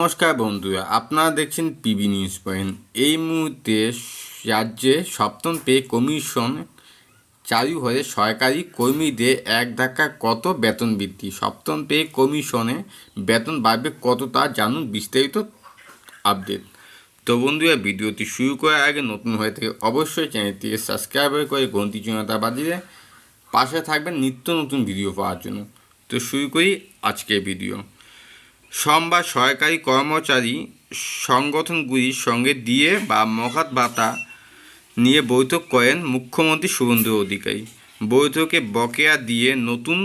নমস্কার বন্ধুরা, আপনারা দেখছেন পিবি নিউজ পয়েন্ট। এই মুহূর্তে রাজ্যে সপ্তম পে কমিশন চালু হয়ে সরকারি কর্মীদের এক ধাক্কায় কত বেতন বৃদ্ধি। সপ্তম পে কমিশনে বেতন বাড়বে কত তা জানুন বিস্তারিত আপডেট। তো বন্ধুরা, ভিডিওটি শুরু করার আগে নতুন হয়ে থাকে অবশ্যই চ্যানেলটিকে সাবস্ক্রাইব করে ঘন্টি চিহ্নটা বাজিয়ে পাশে থাকবেন নিত্য নতুন ভিডিও পাওয়ার জন্য। তো শুরু করি আজকের ভিডিও। সোমবার সরকারি কর্মচারী সংগঠনগুলির সঙ্গে দিয়ে বা মহৎ ভাতা নিয়ে বৈঠক করেন মুখ্যমন্ত্রী শুভেন্দু অধিকারী। বৈঠকে বকেয়া দিয়ে নতুন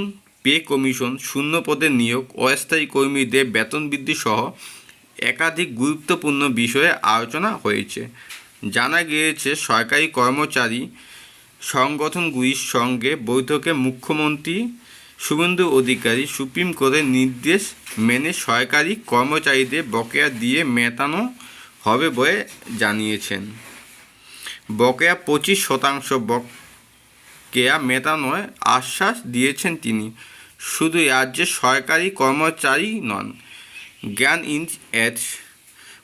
পে কমিশন, শূন্য পদে নিয়োগ, অস্থায়ী কর্মীদের বেতন বৃদ্ধি সহ একাধিক গুরুত্বপূর্ণ বিষয়ে আলোচনা হয়েছে। জানা গিয়েছে, সরকারি কর্মচারী সংগঠনগুলির সঙ্গে বৈঠকে মুখ্যমন্ত্রী শুভেন্দু অধিকারী সুপ্রিম কোর্টের নির্দেশ মেনে সরকারি কর্মচারীদের বকেয়া দিয়ে মেটানো হবে বলে জানিয়েছেন। বকেয়া 25% বকেয়া মেটানোর আশ্বাস দিয়েছেন তিনি। শুধু রাজ্যের সরকারি কর্মচারী নন, জ্ঞান ইন এড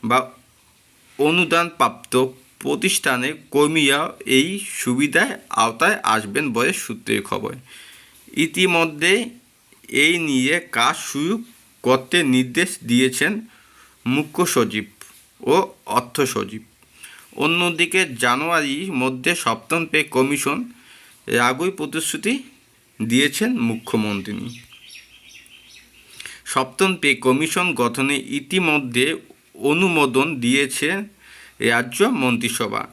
বা অনুদানপ্রাপ্ত প্রতিষ্ঠানের কর্মীরাও এই সুবিধার আওতায় আসবেন বলে সূত্রের খবর। ইতিমধ্যে এই নিয়ে কাজ শুরু করতে নির্দেশ দিয়েছেন মুখ্য সচিব ও অর্থ সচিব। অন্যদিকে জানুয়ারির মধ্যে সপ্তম পে কমিশন আগেই প্রতিশ্রুতি দিয়েছেন মুখ্যমন্ত্রী। সপ্তম পে কমিশন গঠনে ইতিমধ্যে অনুমোদন দিয়েছে রাজ্য মন্ত্রিসভা।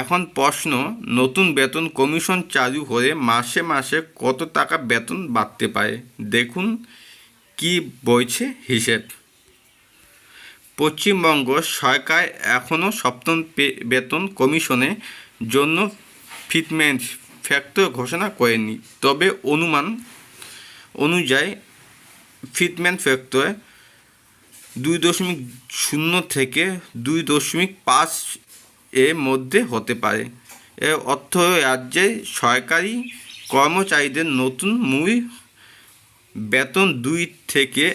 এখন প্রশ্ন, নতুন বেতন কমিশন চালু হলে মাসে মাসে কত টাকা বেতন বাড়তে পারে? দেখুন কি বলছে হিসেব। পশ্চিমবঙ্গ সরকার এখনও সপ্তম বেতন কমিশনের জন্য ফিটমেন্ট ফ্যাক্টর ঘোষণা করেনি। তবে অনুমান অনুযায়ী ফিটমেন্ট ফ্যাক্টর 2.0 থেকে 2.5 এর মধ্যে হতে পারে। এর অর্থ রাজ্যের সরকারি কর্মচারীদের নতুন মূল বেতন 2 থেকে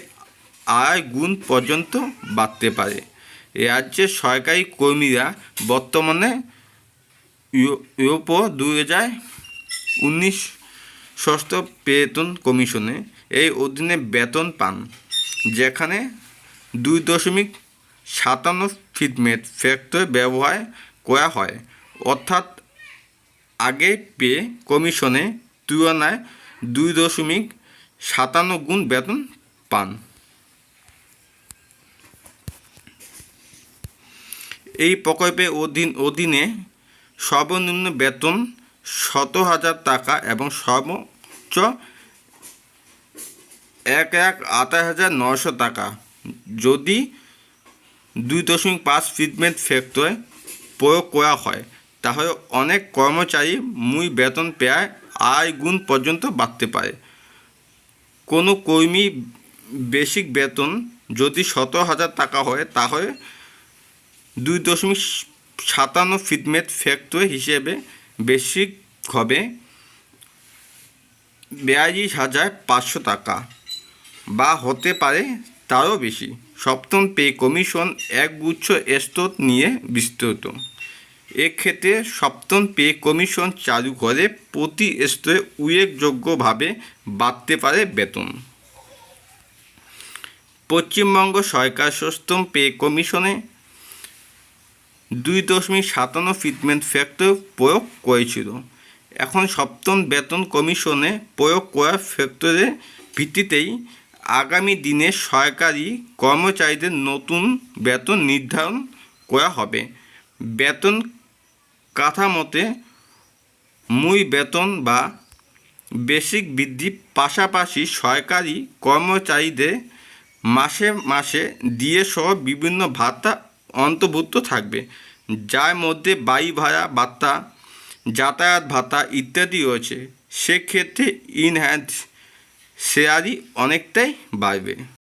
2.5 গুণ পর্যন্ত বাড়তে পারে। রাজ্যের সরকারি কর্মীরা বর্তমানে ইউপো 2019 ষষ্ঠ বেতন কমিশনে এই অধীনে বেতন পান, যেখানে 2.57 ফিটমেন্ট ফ্যাক্টর ব্যবহার করা হয়। অর্থাৎ আগে পে কমিশনে তুলনায় 2.57 গুণ বেতন পান। এই প্রকল্পের অধীনে সর্বনিম্ন বেতন 17,000 টাকা এবং সর্বোচ্চ 1,28,900 টাকা। যদি 2.5 ফিটমেন্ট ফ্যাক্টর প্রয়োগ করা হয়, তাহলে অনেক কর্মচারী মূল বেতন প্রায় 2.5 গুণ পর্যন্ত বাড়তে পারে। কোনো কর্মী বেসিক বেতন যদি 17,000 টাকা হয়, তাহলে 2.57 ফিটমেন্ট ফ্যাক্টর হিসেবে বেসিক হবে 42,500 টাকা বা হতে পারে তারও বেশি। সপ্তম পে কমিশন একগুচ্ছ স্তর নিয়ে বিস্তৃত। এক্ষেত্রে সপ্তম পে কমিশন চালু করে প্রতি স্তরে উল্লেখযোগ্যভাবে বাড়তে পারে বেতন। পশ্চিমবঙ্গ সরকার সপ্তম পে কমিশনে 2.57 ফিটমেন্ট ফ্যাক্টর প্রয়োগ করেছিল। এখন সপ্তম বেতন কমিশনে প্রয়োগ করা ফ্যাক্টরের ভিত্তিতেই আগামী দিনে সরকারি কর্মচারীদের নতুন বেতন নির্ধারণ করা হবে। বেতন কাঠামোতে মূল বেতন বা বেসিক বৃদ্ধির পাশাপাশি সরকারি কর্মচারীদের মাসে মাসে দিয়ে সহ বিভিন্ন ভাতা অন্তর্ভুক্ত থাকবে, যার মধ্যে বাড়ি ভাড়া ভাতা, যাতায়াত ভাতা ইত্যাদি রয়েছে। সেক্ষেত্রে ইনহ্যান্ড স্যালারি অনেকটাই বাড়বে।